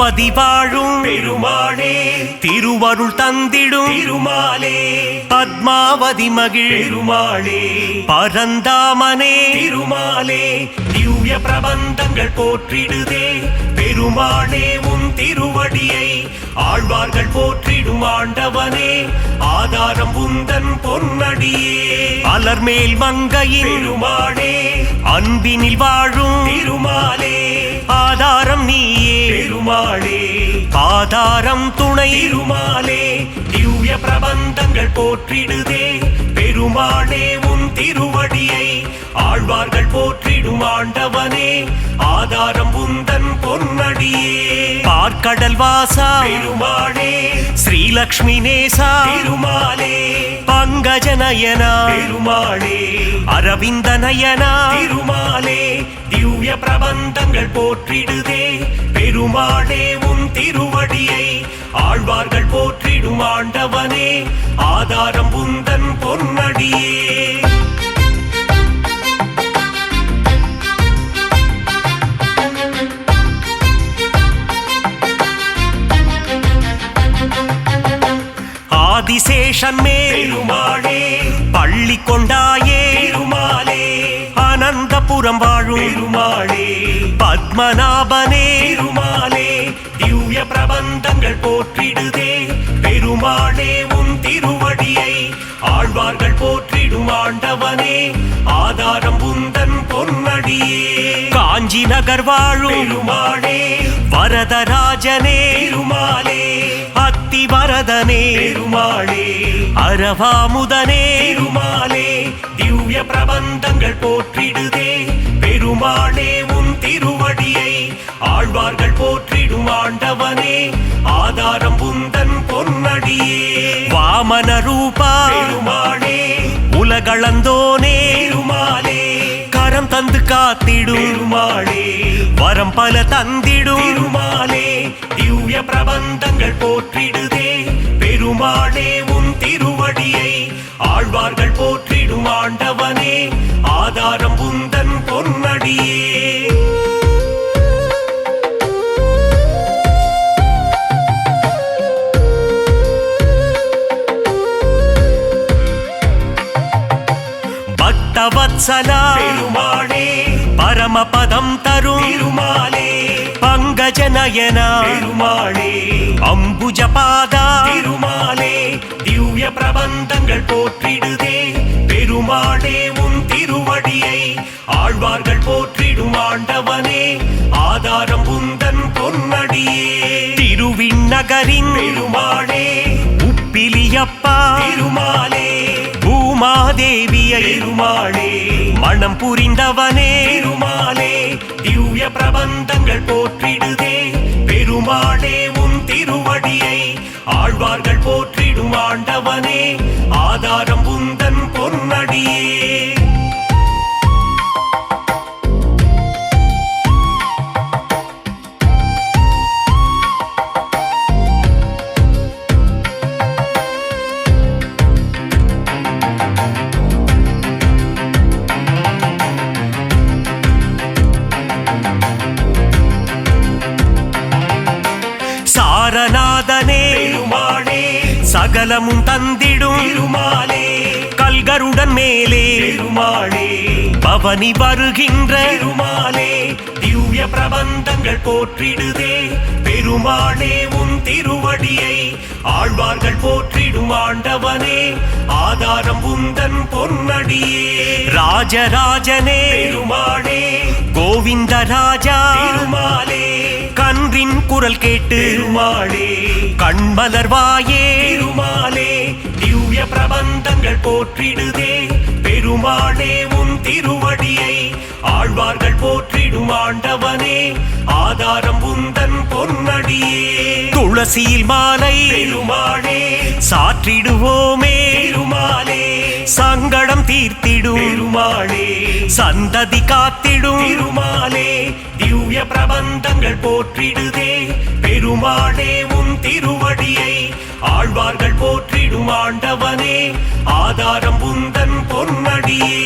திருப்பதி வாழும் பெருமாளே திருவருள் தந்திடும் திருமாலே பத்மாவதி மகிழ் பெருமாளே பரந்தாமனே திருமாலே திவ்ய பிரபந்தங்கள் போற்றிடுதே பெருமாளே உன் திருவடியை ஆழ்வார்கள் போற்றிடும் ஆண்டவனே ஆதாரம் உந்தன் பொன்னடியே அலர்மேல் மங்கையின் பெருமாளே அன்பினில் வாழும் திருமாலே ஆதாரம் நீயே பெருமாளே ஆதாரம் துணை திருமாலே திவ்ய பிரபந்தங்கள் போற்றிடுதே பெருமாளே உன் திருவடியை ஆழ்வார்கள் போற்றிடும் ஆண்டவனே ஆதாரம் உந்தன் பொன்னடியே பார்க்கடல் வாசா பெருமாளே ஸ்ரீலக்ஷ்மி நேசா திருமாலே பங்கஜநயனா பெருமாளே அரவிந்த நயனா திருமாலே திவ்ய பிரபந்தங்கள் போற்றிடுதே பெருமாளே உன் திருவடியை ஆழ்வார்கள் போற்றிடும் ஆண்டவனே ஆதாரம் உந்தன் பொன்னடியே ஆதிசேஷன் மேல் பெருமாளே பள்ளி கொண்டாயே திருமாலே அனந்தபுரம் வாழும் பெருமாளே பத்மநாபனே திருமாலே திவ்ய பிரபந்தங்கள் போற்றிடுதே பெருமாளே உன் திருவடியை ஆழ்வார்கள் போற்றிடும் ஆண்டவனே ஆதாரம் உந்தன் பொன்னடியே காஞ்சி நகர் வாழும் பெருமாளே வரதராஜனே திருமாலே அத்தி வரதனே பெருமாளே அரவாமுதனே திருமாலே திவ்ய பிரபந்தங்கள் போற்றிடுதே பெருமாளே உன் திருவடியை ஆழ்வார்கள் போற்றிடும் ஆண்டவனே ஆதாரம் உந்தன் பொன்னடியே வாமன ரூபா பெருமாளே உலகளந்தோனே திருமாலே கரம் தந்து காத்திடும் பெருமாளே வரம் பல தந்திடும் திருமாலே திவ்ய பிரபந்தங்கள் போற்றிடுதே பெருமாளே உன் திருவடியை ஆழ்வார்கள் போற்றிடும் ஆண்டவனே ஆதாரம் உந்தன் பொன்னடியே பக்தவத்சலா பெருமாளே பரமபதம் தரும் திருமாலே பங்கஜநயனா பெருமாளே அம்புஜபாதா திருமாலே திவ்ய பிரபந்தங்கள் போற்றிடுதே பெருமாளே உன் திருவடியை ஆழ்வார்கள் போற்றிடும் ஆண்டவனே ஆதாரம் உந்தன் பொன்னடியே திருவிண்ணகரின் பெருமாளே உப்பிலியப்பா திருமாலே பூமாதேவியை பெருமாளே மனம் புரிந்தவனே திருமாலே திவ்ய பிரபந்தங்கள் போற்றிடுதே பெருமாளே உன் திருவடியை ஆழ்வார்கள் போற்றிடும் ஆண்டவனே ஆதாரம் உந்தன் பொன்னடியே சாரநாதனே பெருமாளே சகலமும் தந்திடும் திருமாலே கல்கருடன் மேலே பெருமாளே பவனி வருகின்ற பெருமாலே திவ்ய பிரபந்தங்கள் போற்றிடுதே பெருமாளே உன் திருவடியை ஆழ்வார்கள் போற்றிடும் ஆண்டவனே ஆதாரம் உந்தன் பொன்னடியே ராஜராஜனே பெருமாளே கோவிந்த ராஜா திருமாலே கன்றின் குரல் கேட்டு பெருமாளே கண்மலர்வாயே திருமாலே திவ்ய பிரபந்தங்கள் போற்றிடுதே பெருமாளே உன் திருவடியை ஆழ்வார்கள் போற்றிடும் ஆண்டவனே ஆதாரம் உந்தன் பொன்னடியே துளசியில் மாலை பெருமாளே சாற்றிடுவோமே திருமாலே சங்கடம் தீர்த்திடும் பெருமாளே சந்ததி காத்திடும் திருமாலே திவ்ய பிரபந்தங்கள் போற்றிடுதே பெருமாளே உன் திருவடியை ஆழ்வார்கள் போற்றிடும் ஆண்டவனே ஆதாரம் உந்தன் பொன்னடியே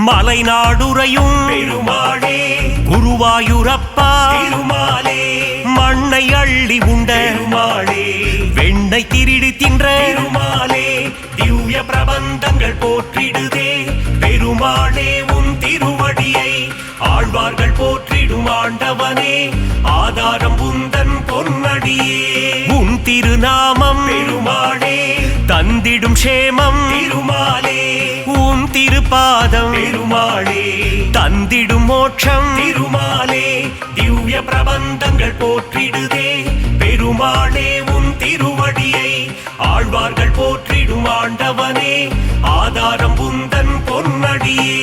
மலைநாடுறையும் பெருமாளே குருவாயூரப்பா திருமாலே மண்ணை அள்ளி உண்ட பெருமாளே வெண்ணை திருடி தின்ற பெருமாளே திவ்ய பிரபந்தங்கள் போற்றிடுதே பெருமாளே உன் திருவடியை ஆழ்வார்கள் போற்றிடும் ஆண்டவனே ஆதாரம் உந்தன் பொன்னடியே உன் திருநாமம் பெருமாளே தந்திடும் சேமம் திருமாலே உன் திருப்பாதம் பெருமாளே தந்திடும் மோட்சம் திருமாலே திவ்ய பிரபந்தங்கள் போற்றிடுதே பெருமாளே உன் திருவடியை ஆழ்வார்கள் போற்றிடும் ஆண்டவனே ஆதாரம் உந்தன் பொன்னடியே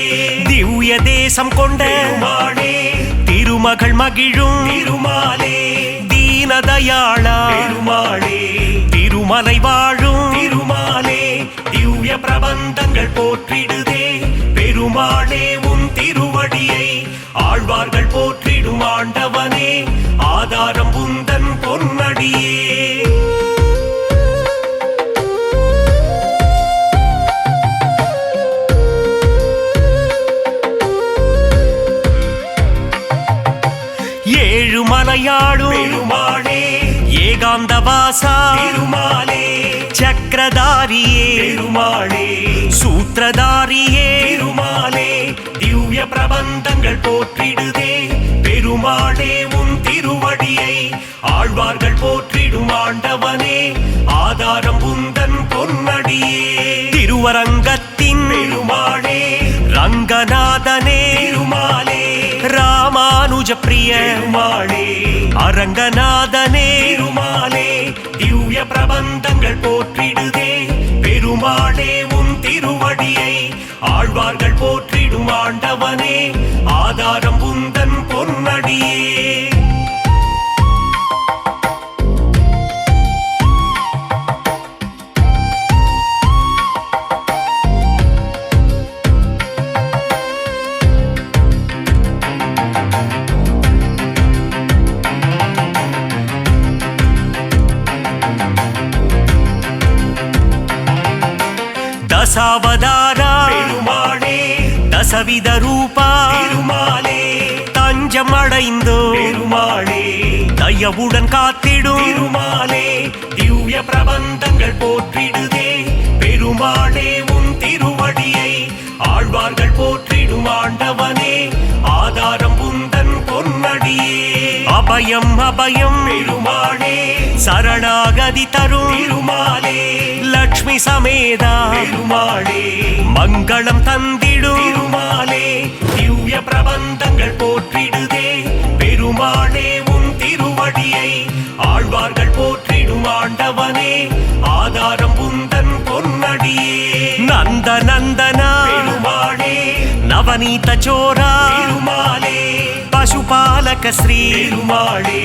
திவ்ய தேசம் கொண்ட பெருமாளே திருமகள் மகிழும் திருமாலே தீனதயாளா பெருமாளே திருமலை வாழும் திருமாலே திவ்ய பிரபந்தங்கள் போற்றிடுதே பெருமாளே உன் திருவடியை ஆழ்வார்கள் போற்றிடும் ஆண்டவனே ஆதாரம் உந்தன் பொன்னடியே ஏழுமலையாடும் பெருமாளே ஏகாந்தவாசா திருமாலே சக்கரதாரியே பெருமாளே சூத்திரதாரியே திருமாலே திவ்ய பிரபந்தங்கள் போற்றிடுதே பெருமாளே உன் திருவடியை ஆழ்வார்கள் போற்றிடும் ஆண்டவனே ஆதாரம் உந்தன் பொன்னடியே திருவரங்கத்தின் பெருமாளே ரங்கநாதனே திருமாலே ராமானுஜ பிரிய பெருமாளே அரங்கநாதனே திருமாலே திவ்ய பிரபந்தங்கள் போற்றிடுதே பெருமாளே உன் திருவடியை ஆழ்வார்கள் போற்றிடும் ஆண்டவனே ஆதாரம் உந்தன் பொன்னடியே தசாவதாரா பெருமாளே தசவித ரூபா திருமாலே தஞ்சம் அடைந்தோ பெருமாளே தயவுடன் காத்திடும் திருமாலே திவ்ய பிரபந்தங்கள் போற்றிடுதே பெருமாளே உன் திருவடியை ஆழ்வார்கள் போற்றிடும் ஆண்டவனே ஆதாரம் உந்தன் பொன்னடியே அபயம் அபயம் பெருமாளே சரணாகதி தரும் திருமாலே லக்ஷ்மி சமேதா பெருமாளே மங்களம் தந்திடும் திருமாலே திவ்ய பிரபந்தங்கள் போற்றிடுதே பெருமாளே உன் திருவடியை ஆழ்வார்கள் போற்றிடும் ஆண்டவனே ஆதாரம் உந்தன் பொன்னடியே நந்த நந்தனா பெருமாளே நவநீத சோரா திருமாலே பசுபாலக ஸ்ரீ பெருமாளே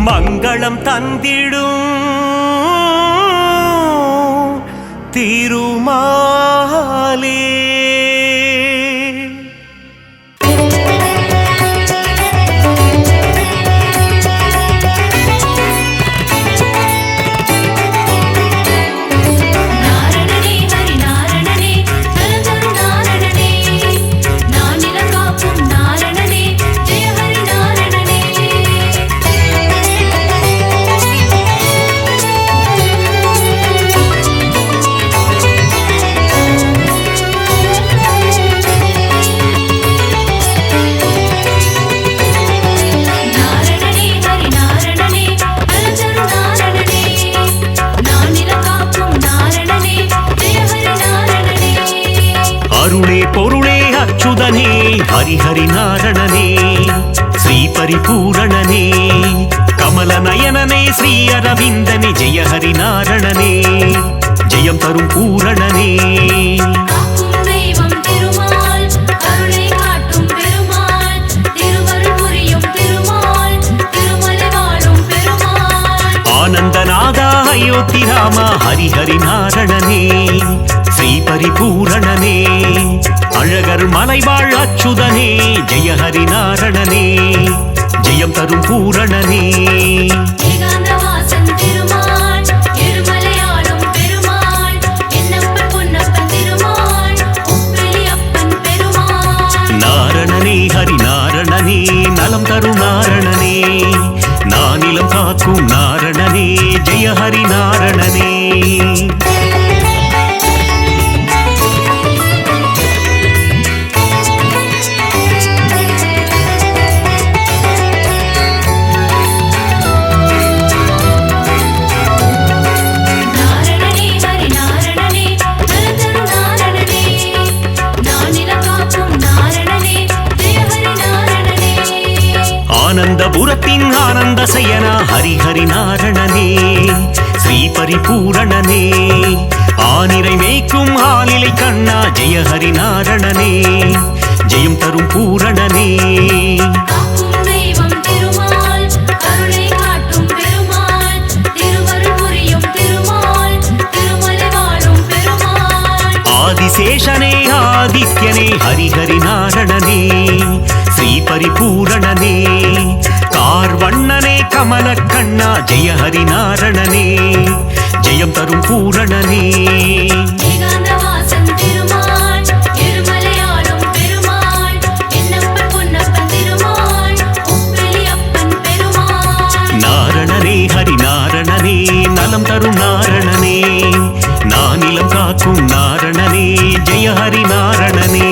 மங்களம் தந்திடும் திருமாலே நாரணனே ஹரி நாரணனே நலந்தரு நாரணனே நானில காக்கும் நாரணனே ஜெய ஹரி நாரணனே நாரணனே ஹரி நாரணனே நலந்தரு நாரணனே நானில காக்கும் நாரணனே ஜெய ஹரி நாரணனே அருளே பொருளே அச்சுதனே ஹரிஹரி நாரணனே ஸ்ரீ பரிபூரணனே கமல நயனனே ஸ்ரீ அரவிந்தனே ஜெய ஹரி நாரணனே ஜெயம் தரும் பூரணனே காக்கும் தெய்வம் திருமால் அருளை காட்டும் பெருமாள் திருவருள் புரியும் திருமால் திருமலை வாழும் பெருமாள் ஆனந்தநாதா அயோத்தி ராமா ஹரிஹரி நாரணனே ஸ்ரீ பரிபூரணனே அழகர் மலைவாழ் அச்சுதனே ஜெய ஹரி நாரணனே ஜெயம் தரும் பூரணனே ஏகாந்தவாசன் திருமால் இருமலையாளும் பெருமாள் என்னப்பன் பொன்னப்பன் திருமாள் உப்பிலி அப்பன் பெருமாள் நலம் தரும் நாரணனே நானிலம் காக்கும் நாரணனே ஜெய ஹரி நாரணனே ஆனந்தபுரத்தின் ஆனந்த சயனா ஹரி ஹரி நாரணனே ஸ்ரீ பரிபூரணனே ஆனிரை மேய்க்கும் ஆலிலை கண்ணா ஜெய ஹரி நாரணனே ஜெயம் தரும் பூரணனே ஆதிசேஷனே ஆதித்யனே ஹரி ஹரி நாரணனே ஸ்ரீ பரிபூரணனே கார்வண்ணனே கமல கண்ணா ஜெய ஹரி நாரணனே ஜெயம் தரும் பூரணனே நாரணனே ஹரி நாரணனே நலம் தரும் நாரணனே நானிலம் காக்கும் நாரணனே ஜெய ஹரி நாரணனே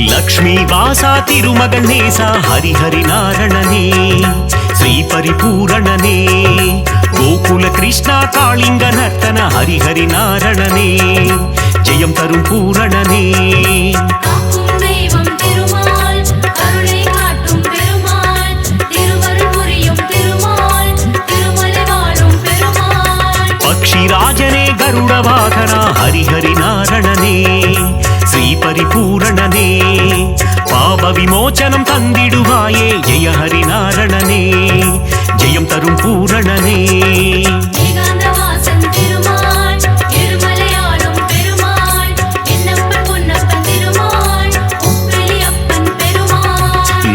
லக்ஷ்மி வாசா திருமகள் நேசா ஹரி ஹரி நாரணனே ஸ்ரீ பரிபூரணனே கோகுல கிருஷ்ணா காளிங்க நர்த்தன ஹரி ஹரி நாரணனே ஜெயம் தரும் பூரணனே பக்ஷிராஜனே கருட வாகனா ஹரி ஹரி நாரணனே ஸ்ரீ பரிபூரணனே பாப விமோச்சனம் தந்திடுவாயே ஜெய ஹரி நாரணனே ஜெயம் தரும் பூரணனே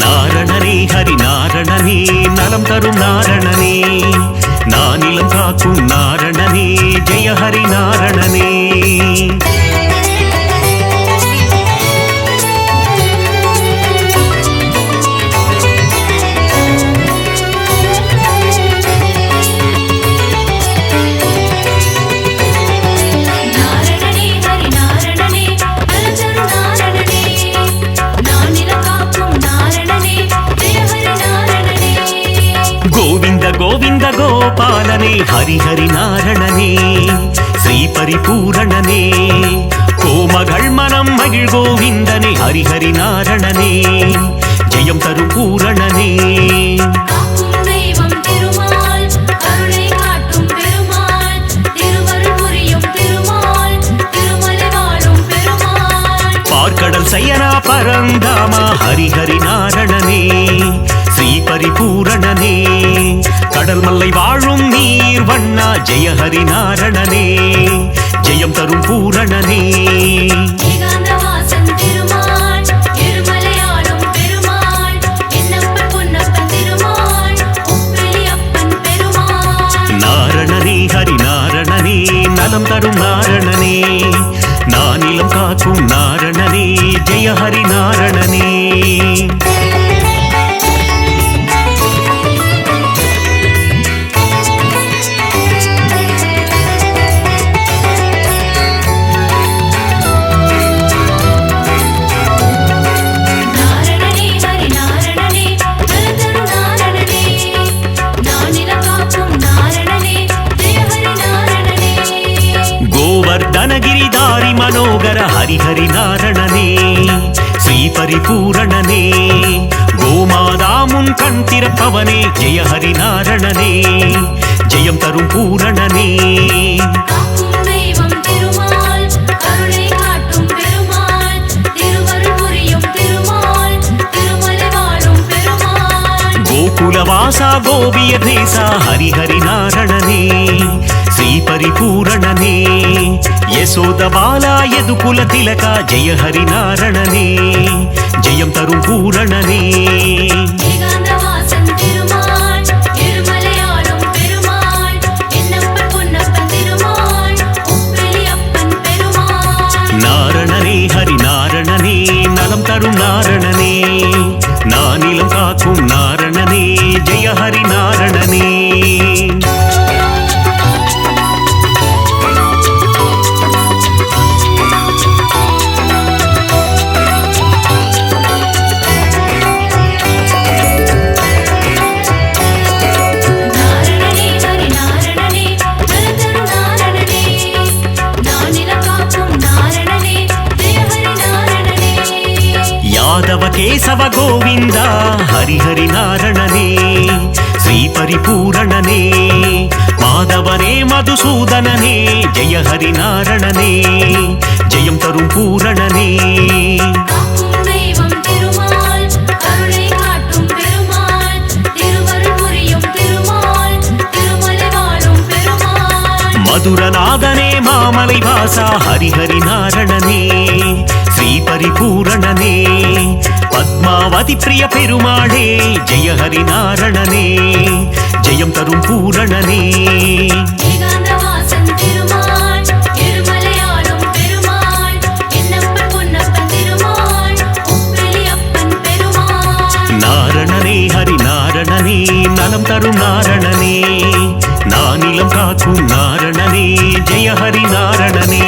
நாரணனே ஹரி நாரணனே நலம் தரும் நாரணனே நானிலம் காக்கும் நாரணனே ஜெய ஹரி நாரணனே கோவிந்த கோவிந்த கோபாலனே ஹரி ஹரி நாரணனே ஸ்ரீ பரிபூரணனே கோமகள் மனம் மகிழ் கோவிந்தனே ஹரி ஹரி நாரணனே ஜெயம் தரும் பூரணனே பார்க்கடல் சயனா பரந்தாமா ஹரி ஹரி நாரணனே ஸ்ரீ பரிபூரணனே கடல் மல்லை வாழும் நீர் வண்ணா ஜெய ஹரி நாரணனே ஜெயம் தரும் பூரணனே நாரணனே ஹரி நாரணனே நலம் தரும் நாரணனே நானிலம் காக்கும் நாரணனே ஜெய ஹரி நாரணனே ಧನಗಿರಿಧಾರಿ ಮನೋಗರ ಹರಿಹರಿ ನಾರಣನೇ ಶ್ರೀ ಪರಿಪೂರಣನೇ ಗೋಮಾದಾ ಮುನ್ ಕಣ್ತಿರಪ್ಪವನೇ ಜಯ ಹರಿ ನಾರಣನೇ ಜಯಂ ತರು பூரணனே கோகுலவாசா கோபிய தேசா ஹரிஹரி நாரணனே శ్రీ పరిపూరణనే యశోద బాలా యదుకుల తిలక జయ హరి నారణనే జయం తరుం పూరణనే ஏகாந்தவாசன் திருமால் இருமலையாளும் பெருமாள் என்னப்பன் பொன்னப்பன் திருமாள் உப்பிலியப்பன் பெருமாள் நாரணனே ஹரி நாரணனே நலம் தரும் நாரணனே நானிலம் காக்கும் நாரணனே ஜெய ஹரி நாரணனே நாரணனே ஹரி நாரணனே நலதரு நாரணனே நானிலம் காக்கும் நாரணனே ஜெய ஹரி நாரணனே యాదవ కేశవ గోవింద హరి హరి నారణనే శ్రీ పరిపూరణనే మాధవనే మధుసూదననే జయ హరి నారణనే జయం తరుం పూరణనే காக்கும் தெய்வம் திருமால் கருணை காட்டும் பெருமாள் திருவருள் புரியும் திருமால் திருமலை வாழும் பெருமாள் మధురనాదనే మామలై వాస హరి హరి నారణనే శ్రీ పరిపూరణనే పద్మావతి ప్రియ పెరుమాళే జయ హరి నారణనే జయం తరుం పూరణనే ஏகாந்தவாசன் திருமால் இருமலையாளும் பெருமாள் என்னப்பன் பொன்னப்பன் திருமாள் உப்பிலியப்பன் பெருமாள் நாரணனே ஹரி நாரணனே நலம் தரும் நாரணனே நானிலம் காக்கும் நாரணனே ஜெய ஹரி நாரணனே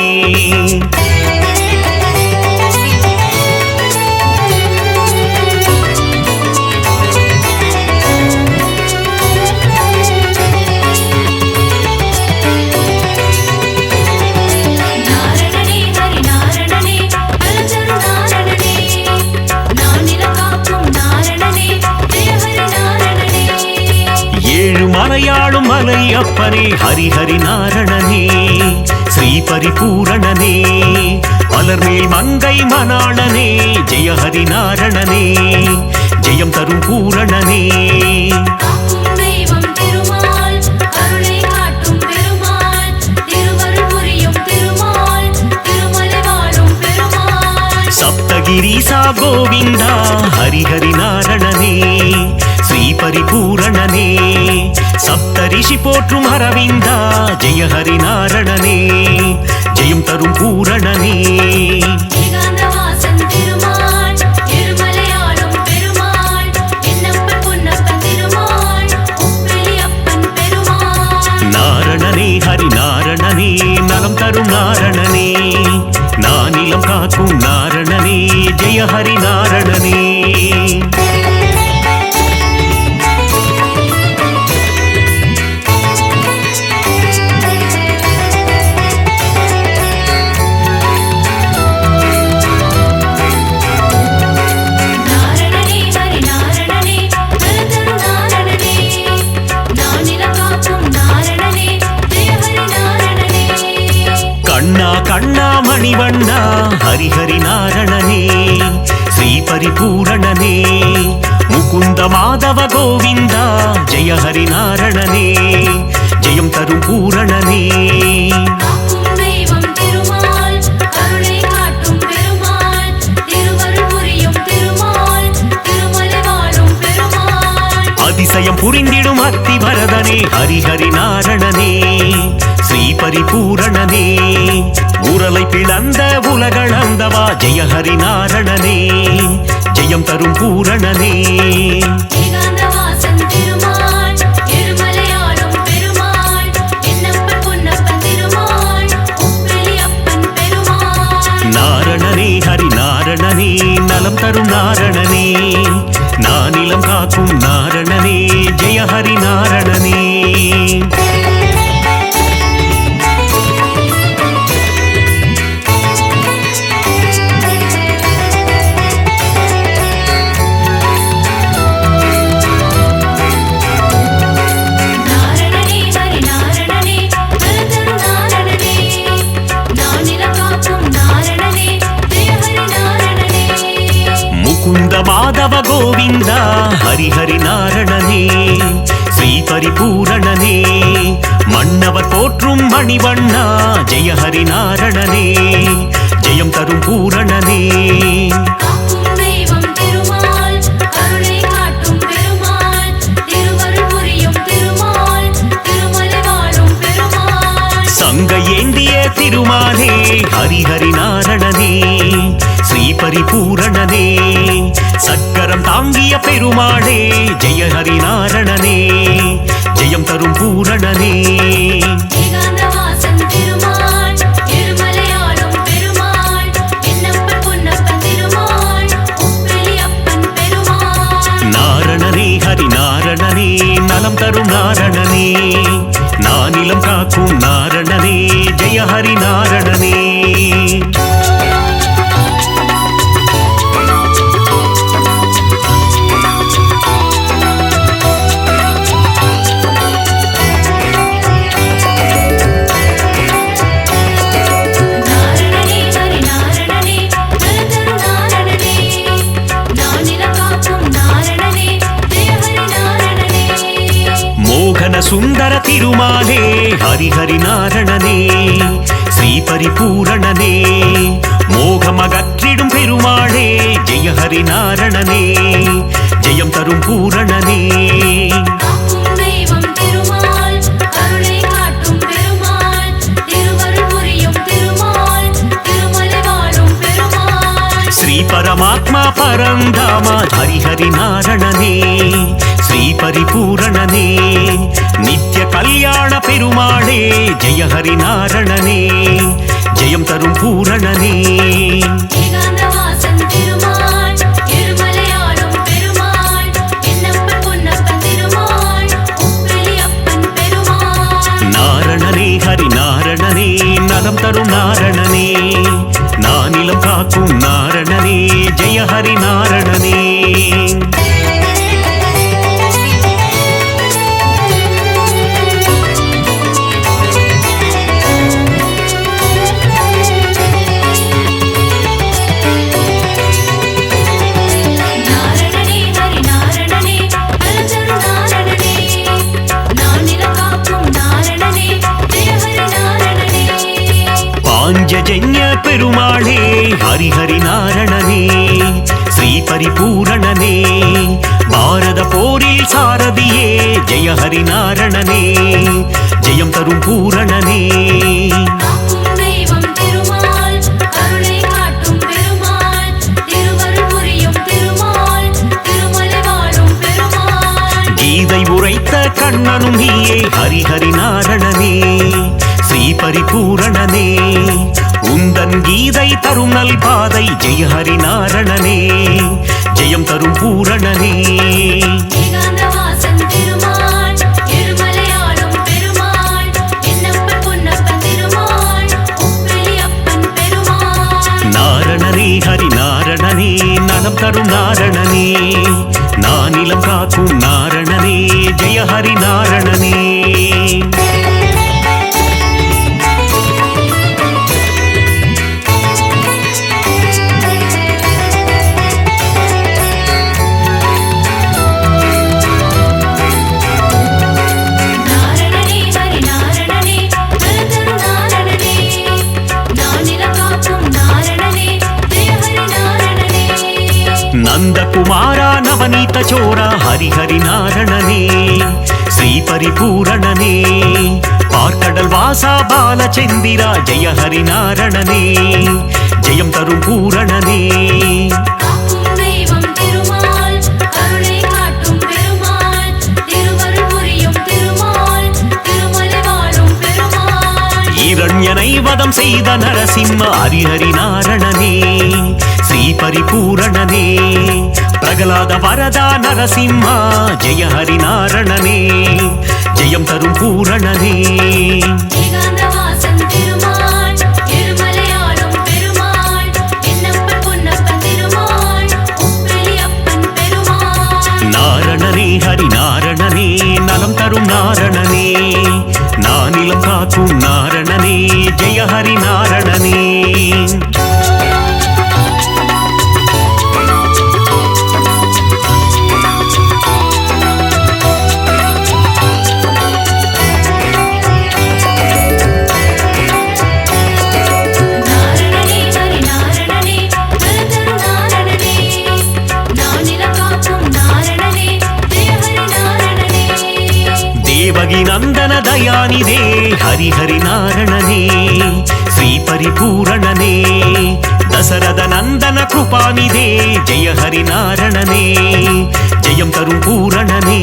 நாரணனே ஹரி நாரணனே நலதரு நாரணனே நானிலம் காக்கும் நாரணனே ஜெய ஹரி நாரணனே ஏழு மலையாளும் மலை அப்பனே ஹரி ஹரி நாரணனே ஸ்ரீ பரிபூரணனே மலர்மேல் மங்கை மணாளனே ஜெய ஹரி நாரணனே ஜெயம் தரும் பூரணனே காக்கும் தெய்வம் திருமால் கருணை காட்டும் பெருமாள் திருவருள் புரியும் திருமால் திருமலை வாழும் பெருமாள் சப்தகிரீசா கோவிந்தா ஹரி ஹரி நாரணனே ஸ்ரீ பரிபூரணனே சப்தரிஷி போற்றும் அரவிந்தா ஜெய ஹரி நாரணனே ஜெயம் தரும் பூரணனே ஏகாந்தவாசன் திருமால் இருமலையாளும் பெருமாள் என்னப்பன் பொன்னப்பன் திருமாள் உப்பிலியப்பன் பெருமாள் நாரணனே ஹரி நாரணனே நலம் தரும் நாரணனே நானிலம் காக்கும் நாரணனே ஜெய ஹரி நாரணனே நாரணனே ஹரி நாரணனே நலதரு நாரணனே நானிலம் காக்கும் நாரணனே ஜெய ஹரி நாரணனே கண்ணா கண்ணா மணிவண்ணா ஹரி ஹரி நாரணனே ஸ்ரீ பரிபூரணனே முகுந்த மாதவ கோவிந்தா ஜெய ஹரி நாரணனே ஜெயம் தரும் பூரணனே காக்கும் தெய்வம் திருமால் கருணை காட்டும் பெருமாள் திருவருள் புரியும் திருமால் திருமலை வாழும் பெருமாள் அதிசயம் புரிந்திடும் அத்தி வரதனே ஹரி ஹரி நாரணனே ஸ்ரீ பரிபூரணனே உரலை பிளந்த உலகளந்தவா ஜெய ஹரி நாரணனே ஜெயம் தரும் பூரணனே ஏகாந்தவாசன் திருமால் இருமலையாளும் பெருமாள் என்னப்பன் பொன்னப்பன் திருமாள் உப்பிலியப்பன் பெருமாள் நாரணனே ஹரி நாரணனே நலம் தரும் நாரணனே நானிலம் காக்கும் நாரணனே ஜெய ஹரி நாரணனே நாரணனே ஹரி நாரணனே நலதரு நாரணனே நானிலம் காக்கும் நாரணனே ஜெய ஹரி நாரணனே முகுந்த மாதவ கோவிந்தா ஹரி ஹரி நாரணனே ஸ்ரீ பரிபூரணனே மன்னவர் போற்றும் மணிவண்ணா ஜெயஹரி நாரணனே ஜெயம் தரும் பூரணனே காக்கும் தெய்வம் திருமால் கருணை காட்டும் பெருமாள் திருவருள் புரியும் திருமால் திருமலை வாழும் பெருமாள் சங்க ஏந்திய திருமாலே ஹரிஹரி நாரணனே ஸ்ரீ பரிபூரணனே சக்கரம் தாங்கிய பெருமாளே ஜெயஹரி நாரணனே ஜெயம் தரும் பூரணனே ஏகாந்தவாசன் திருமால் இருமலையாளும் பெருமாள் என்னப்பன் பொன்னப்பன் திருமாள் உப்பிலியப்பன் பெருமாள் நாரணனே ஹரி நாரணனே நலம் தரும் நாரணனே நானிலம் காக்கும் நாரணனே ஜெயஹரி நாரணனே நாரணனே ஹரி நாரணனே நலதரு நாரணனே நானிலம் காக்கும் நாரணனே ஜெயஹரி நாரணனே மோகன சுந்தர திருமாலே ஹரிஹரி நாரணனே ஸ்ரீ பரிபூரணனே மோகமகற்றிடும் பெருமாளே ஜெயஹரி நாரணனே ஜெயம் தரும் பூரணனே காக்கும் தெய்வம் திருமால் கருணை காட்டும் பெருமாள் திருவருள் புரியும் திருமால் திருமலை வாழும் பெருமாள் ஸ்ரீ பரமாத்மா பரந்தாமா ஹரிஹரி நாரணனே ஸ்ரீ பரிபூரணனே நித்ய கல்யாண பெருமாளே ஜெயஹரி நாரணனே ஜெயம் தரும் பூரணனே ஏகாந்தவாசன் திருமால் இருமலையாளும் பெருமாள் என்னப்பன் பொன்னப்பன் திருமாள் உப்பிலியப்பன் பெருமாள் நாரணனே ஹரி நாரணனே நலம் தரும் நாரணனே நானிலம் காக்கும் நாரணனே ஜெயஹரி நாரணனே நாரணனே ஹரி நாரணனே நலதரு நாரணனே நானிலம் காக்கும் நாரணனே ஜெயஹரி நாரணனே பாஞ்சஜன்ய பெருமாளே ஹரிஹரி நாரணனே ஸ்ரீ பரிபூரணனே பாரத போரில் சாரதியே ஜெயஹரி நாரணனே ஜெயம் தரும் பூரணனே காக்கும் தெய்வம் திருமால் கருணை காட்டும் பெருமாள் திருவருள் புரியும் திருமால் திருமலை வாழும் பெருமாள் கீதை உரைத்த கண்ணனும் நீயே ஹரிஹரி நாரணனே ஸ்ரீ பரிபூரணனே உந்தன் கீதை தரும் நல் பாதை ஜெயஹரி நாரணனே ஜெயம் தரும் பூரணனே ஏகாந்தவாசன் திருமால் இருமலையாளும் பெருமாள் என்னப்பன் பொன்னப்பன் திருமாள் உப்பிலியப்பன் பெருமாள் நாரணனே ஹரி நாரணனே நலம் தரும் நாரணனே நானிலம் காக்கும் நாரணனே ஜெயஹரி நாரணனே நாரணனே ஹரி நாரணனே நலதரு நாரணனே நானிலம் காக்கும் நாரணனே ஜெயஹரி நாரணனே நந்தகுமாரா நவநீத சோரா ஹரிஹரி நாரணனே ஸ்ரீ பரிபூரணனே பார்க்கடல் வாசா பாலச்சந்திரா ஜெயஹரி நாரணனே ஜெயம் தரும் பூரணனே காக்கும் தெய்வம் திருமால் கருணை காட்டும் பெருமாள் திருவருள் புரியும் திருமால் திருமலை வாழும் பெருமாள் இரண்யனை வதம் செய்த நரசிம்ம ஹரிஹரி நாரணனே ஸ்ரீ பரிபூரணனே பிரகலாத வரதா நரசிம்மா ஜெயஹரி நாரணனே ஜெயம் தரும் பூரணனே ஏகாந்தவாசன் திருமால் இருமலையாளும் பெருமாள் என்னப்பன் பொன்னப்பன் திருமாள் உப்பிலியப்பன் பெருமாள் நாரணனே ஹரி நாரணனே நலம் தரும் நாரணனே நானிலம் காக்கும் நாரணனே ஜெயஹரி நாரணனே ದಯಾನಿಧೇ ಹರಿಹರಿ ನಾರಣನೇ ಶ್ರೀ ಪರಿಪೂರಣನೇ ದಸರದ ನಂದನ ಕೃಪಾನಿಧೇ ಜಯ ಹರಿ ನಾರಣನೇ ஜெயம் தரும் பூரணனே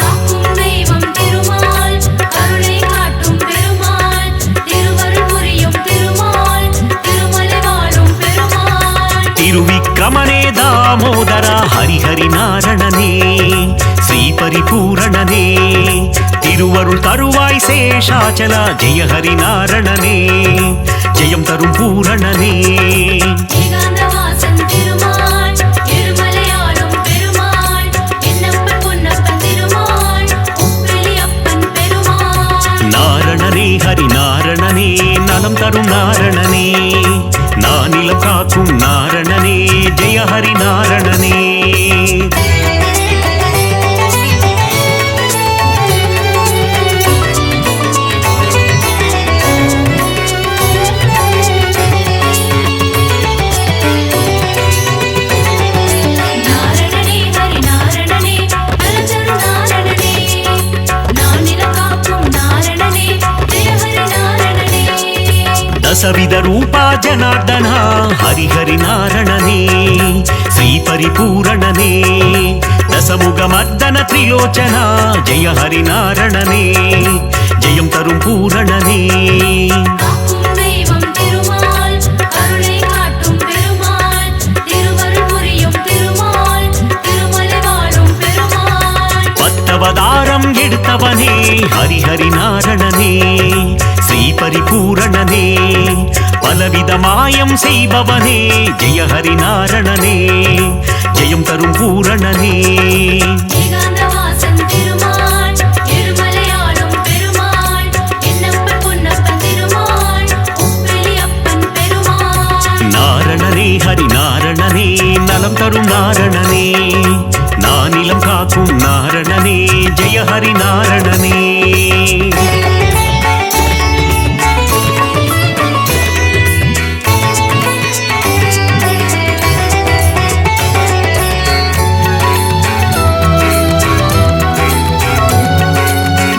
காக்கும் தெய்வம் திருமால் கருணை காட்டும் பெருமாள் திருவருள் புரியும் திருமால் திருமலை வாழும் பெருமாள் திருவிக்கிரமனே தாமோதர ஹரிஹரி நாரணனே ஸ்ரீ பரிபூரணனே திருவருள் தருவாய் சேஷாச்சல ஜெய ஹரி நாரணனே ஜெயம் தரும் பூரணனே ஏகாந்தவாசன் திருமால் இருமலையாளும் பெருமாள் என்னப்பன் பொன்னப்பன் திருமாள் உப்பிலியப்பன் பெருமாள் நாரணனே ஹரி நாரணனே நலம் தரும் நாரணனே நானிலம் காக்கும் நாரணனே ஜெய ஹரி நாரணனே நாரணனே ஹரி நாரணனே நலதரு நாரணனே நானிலம் காக்கும் நாரணனே ஜெய ஹரி நாரணனே ದಸವಿಧ ರೂಪ ಜನಾರ್ದನ ಹರಿಹರಿ ನಾರಣನೇ ಶ್ರೀ ಪರಿಪೂರಣನೇ ದಸಮುಗ ಮರ್ದನ ತ್ರಿಲೋಚನ ಜಯ ಹರಿ ನಾರಣನೇ ಜಯಂ ತರುಂ பூரணனே காக்கும் தெய்வம் திருமால் கருணை காட்டும் பெருமாள் திருவருள் புரியும் திருமால் திருமலை வாழும் பெருமாள் பத்தவதாரம் எடுத்தவனே ஹரிஹரி நாரணனே ஸ்ரீ பரிபூரணனே பலவித மாயம் செய்பவனே ஜெய ஹரி நாரணனே ஜெயம் தரும் பூரணனே ஏகாந்தவாசன் திருமால் இருமலையாளும் பெருமாள் என்னப்பன் பொன்னப்பன் திருமாள் உப்பிலியப்பன் பெருமாள் நாரணனே ஹரி நாரணனே நலம் தரும் நாரணனே நானிலம் காக்கும் நாரணனே ஜெய ஹரி நாரணனே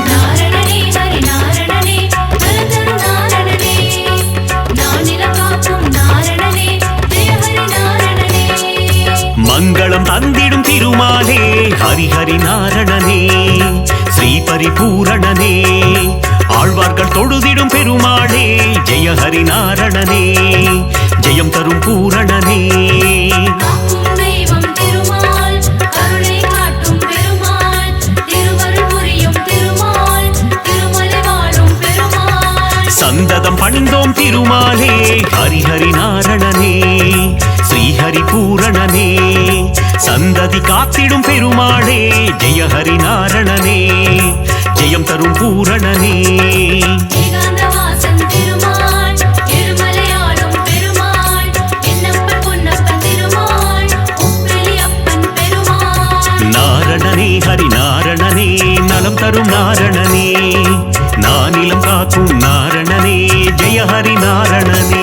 நாரணனே ஹரி நாரணனே நலதரு நாரணனே நானிலம் காக்கும் நாரணனே ஜெய ஹரி நாரணனே மங்களம் தந்திடும் திருமாலே ஹரிஹரி நாரணனே ஸ்ரீ பரிபூரணனே ஆழ்வார்கள் தொழுதிடும் பெருமாளே ஜெய ஹரி நாரணனே ஜெயம் தரும் பூரணனே காக்கும் தெய்வம் திருமால் கருணை காட்டும் பெருமாள் திருவருள் புரியும் திருமால் திருமலை வாழும் பெருமாள் சந்ததம் பணிந்தோம் திருமாலே ஹரிஹரி நாரணனே ஸ்ரீஹரி பூரணனே சந்ததி காத்திடும் பெருமாளே ஜெய ஹரி நாரணனே ஜெயம் தரும் பூரணனே ஏகாந்தவாசன் திருமால் இருமலையாளும் பெருமாள் என்னப்பன் பொன்னப்பன் திருமாள் உப்பிலியப்பன் பெருமாள் நாரணனே ஹரி நாரணனே நலம் தரும் நாரணனே நானிலம் காக்கும் நாரணனே ஜெய ஹரி நாரணனே